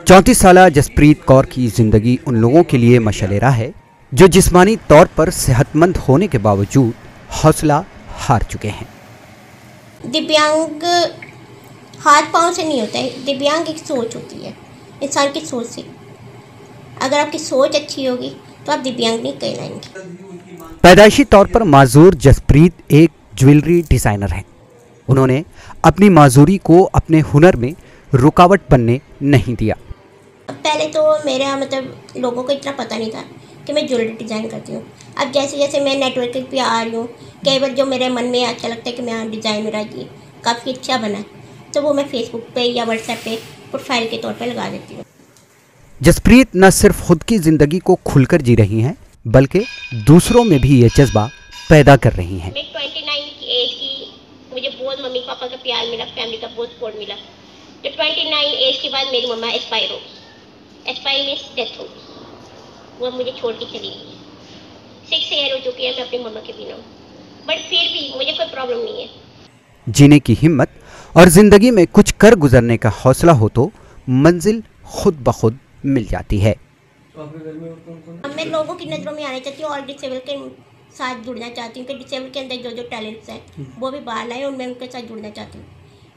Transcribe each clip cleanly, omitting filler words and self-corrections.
34 साल जसप्रीत कौर की जिंदगी उन लोगों के लिए मशलेरा है जो जिस्मानी तौर पर सेहतमंद होने के बावजूद हौसला हार चुके हैं। दिव्यांग हाथ पांव से नहीं होता है, दिव्यांग एक सोच होती है, इंसान की सोच से। अगर आपकी सोच अच्छी होगी तो आप दिव्यांग नहीं कहलाएंगे। पैदाइशी तौर पर माजूर जसप्रीत एक ज्वेलरी डिजाइनर हैं। उन्होंने अपनी माजूरी को अपने हुनर में रुकावट बनने नहीं दिया। पहले तो मेरा लोगों को इतना पता नहीं था कि मैं ज्वेलरी डिज़ाइन करती हूँ। अब जैसे जैसे मैं नेटवर्किंग पे आ रही हूँ, कई बार जो मेरे मन में अच्छा लगता है कि मैं डिज़ाइन मेरा ये काफ़ी अच्छा बना है, तो वो मैं फेसबुक पे या व्हाट्सएप पे प्रोफाइल के तौर पे लगा देती हूँ। जसप्रीत न सिर्फ खुद की जिंदगी को खुलकर जी रही हैं, बल्कि दूसरों में भी ये जज्बा पैदा कर रही हैं। मैं 29 की एज की, मुझे बहुत मम्मी पापा का प्यार मिला, फैमिली का बहुत सपोर्ट मिला। तो 29 एज के बाद मेरी मम्मा एक्सपायर मीन्स डेथ हो गई। वो मुझे छोड़ के चली गई। 6 ईयर हो चुकी है मैं अपनी मम्मा के बिना, बट फिर भी मुझे कोई प्रॉब्लम नहीं है। जीने की हिम्मत और जिंदगी में कुछ कर गुजरने का हौसला हो तो मंजिल खुद ब खुद मिल जाती है। मैं लोगों की नज़रों में आना चाहती हूँ और डिसेबल के साथ जुड़ना चाहती हूँ कि डिसेबल के अंदर जो जो टैलेंट्स हैं वो भी बाहर लाए और मैं उनके साथ जुड़ना चाहती हूँ।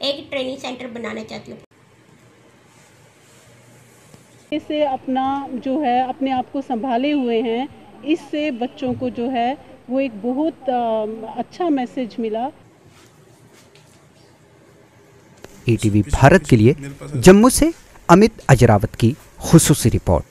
एक ट्रेनिंग सेंटर बनाना चाहती हूँ। इससे अपना जो है अपने आप को संभाले हुए हैं, इससे बच्चों को जो है वो एक बहुत अच्छा मैसेज मिला। ATV भारत के लिए जम्मू से अमित अजरावत की खुसूसी रिपोर्ट।